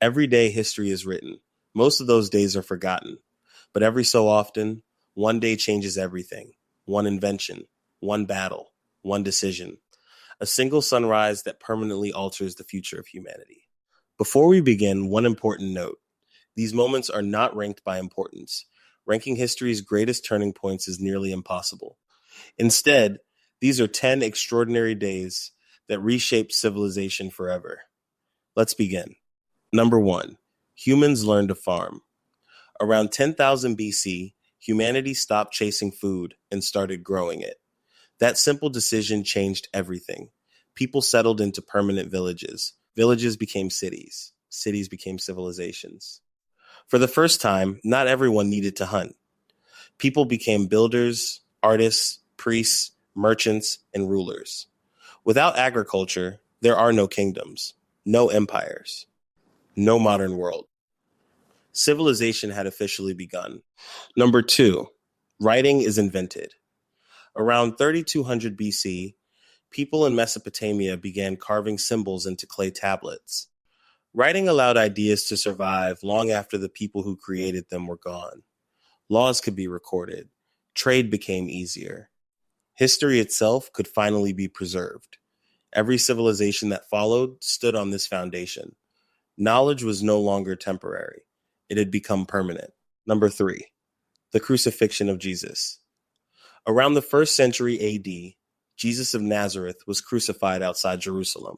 Every day history is written. Most of those days are forgotten. But every so often, one day changes everything. One invention, one battle, one decision. A single sunrise that permanently alters the future of humanity. Before we begin, one important note. These moments are not ranked by importance. Ranking history's greatest turning points is nearly impossible. Instead, these are 10 extraordinary days that reshaped civilization forever. Let's begin. Number 1. Humans learned to farm. Around 10,000 BC, humanity stopped chasing food and started growing it. That simple decision changed everything. People settled into permanent villages. Villages became cities. Cities became civilizations. For the first time, not everyone needed to hunt. People became builders, artists, priests, merchants, and rulers. Without agriculture, there are no kingdoms, no empires, no modern world. Civilization had officially begun. Number 2, writing is invented. Around 3200 BC, people in Mesopotamia began carving symbols into clay tablets. Writing allowed ideas to survive long after the people who created them were gone. Laws could be recorded. Trade became easier. History itself could finally be preserved. Every civilization that followed stood on this foundation. Knowledge was no longer temporary. It had become permanent. Number 3, the crucifixion of Jesus. Around the 1st century AD, Jesus of Nazareth was crucified outside Jerusalem.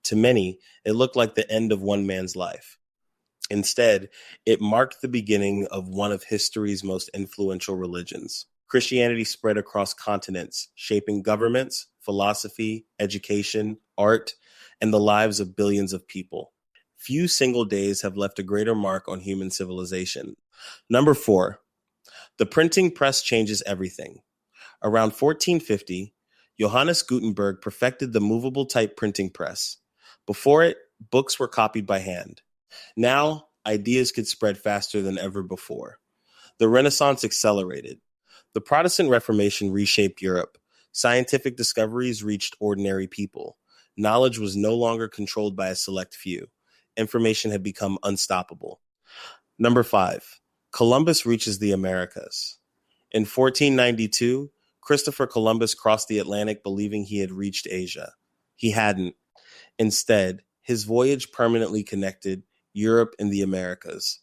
To many, it looked like the end of one man's life. Instead, it marked the beginning of one of history's most influential religions. Christianity spread across continents, shaping governments, philosophy, education, art, and the lives of billions of people. Few single days have left a greater mark on human civilization. Number 4, the printing press changes everything. Around 1450, Johannes Gutenberg perfected the movable type printing press. Before it, books were copied by hand. Now, ideas could spread faster than ever before. The Renaissance accelerated. The Protestant Reformation reshaped Europe. Scientific discoveries reached ordinary people. Knowledge was no longer controlled by a select few. Information had become unstoppable. Number 5, Columbus reaches the Americas. In 1492, Christopher Columbus crossed the Atlantic believing he had reached Asia. He hadn't. Instead, his voyage permanently connected Europe and the Americas.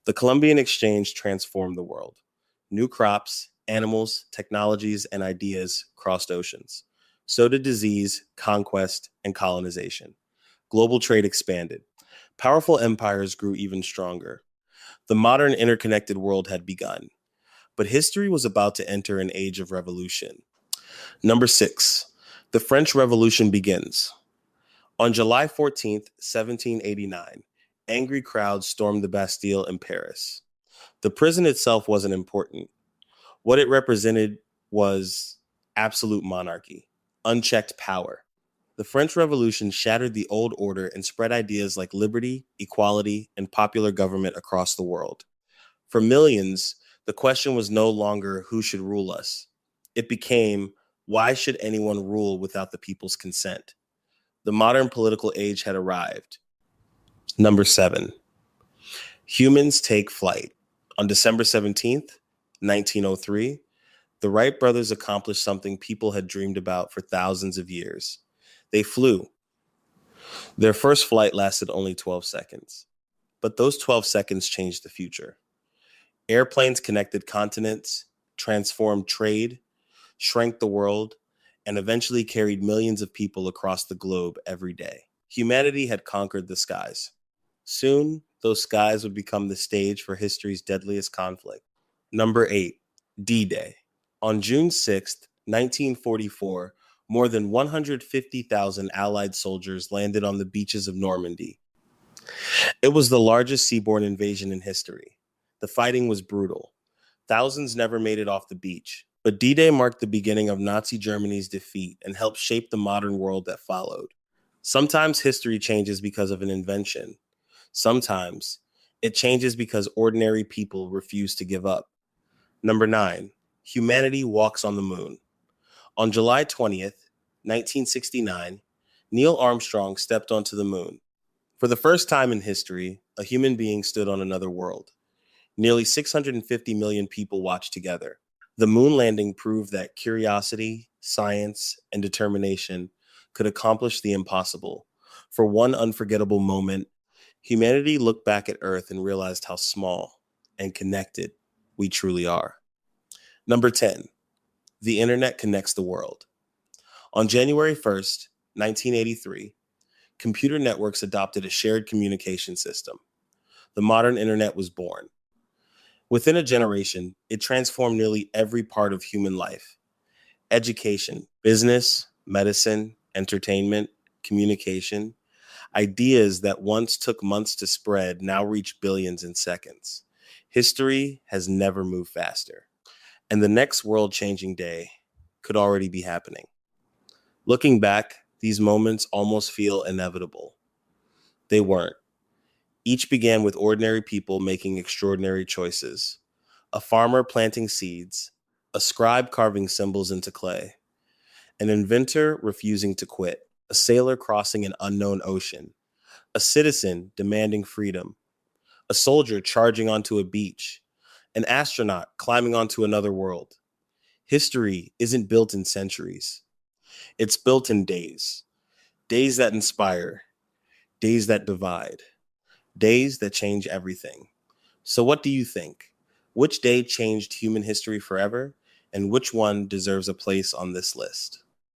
The Columbian Exchange transformed the world. New crops, animals, technologies, and ideas crossed oceans. So did disease, conquest, and colonization. Global trade expanded. Powerful empires grew even stronger. The modern interconnected world had begun. But history was about to enter an age of revolution. Number 6, the French Revolution begins. On July 14th, 1789, angry crowds stormed the Bastille in Paris. The prison itself wasn't important. What it represented was absolute monarchy, unchecked power. The French Revolution shattered the old order and spread ideas like liberty, equality, and popular government across the world. For millions, the question was no longer who should rule us. It became, why should anyone rule without the people's consent? The modern political age had arrived. Number 7, humans take flight. On December 17th, 1903, the Wright brothers accomplished something people had dreamed about for thousands of years. They flew. Their first flight lasted only 12 seconds. But those 12 seconds changed the future. Airplanes connected continents, transformed trade, shrank the world, and eventually carried millions of people across the globe every day. Humanity had conquered the skies. Soon, those skies would become the stage for history's deadliest conflict. Number 8, D-Day. On June 6th, 1944, more than 150,000 Allied soldiers landed on the beaches of Normandy. It was the largest seaborne invasion in history. The fighting was brutal. Thousands never made it off the beach. But D-Day marked the beginning of Nazi Germany's defeat and helped shape the modern world that followed. Sometimes history changes because of an invention. Sometimes it changes because ordinary people refuse to give up. Number 9, humanity walks on the moon. On July 20th, 1969, Neil Armstrong stepped onto the moon. For the first time in history, a human being stood on another world. Nearly 650 million people watched together. The moon landing proved that curiosity, science, and determination could accomplish the impossible. For one unforgettable moment, humanity looked back at Earth and realized how small and connected we truly are. Number 10, the internet connects the world. On January 1st, 1983, computer networks adopted a shared communication system. The modern internet was born. Within a generation, it transformed nearly every part of human life: education, business, medicine, entertainment, communication. Ideas that once took months to spread now reach billions in seconds. History has never moved faster, and the next world changing day could already be happening. Looking back, these moments almost feel inevitable. They weren't. Each began with ordinary people making extraordinary choices: a farmer planting seeds, a scribe carving symbols into clay, an inventor refusing to quit, a sailor crossing an unknown ocean, a citizen demanding freedom, a soldier charging onto a beach, an astronaut climbing onto another world. History isn't built in centuries, it's built in days. Days that inspire, days that divide, days that change everything. So, what do you think? Which day changed human history forever, and which one deserves a place on this list?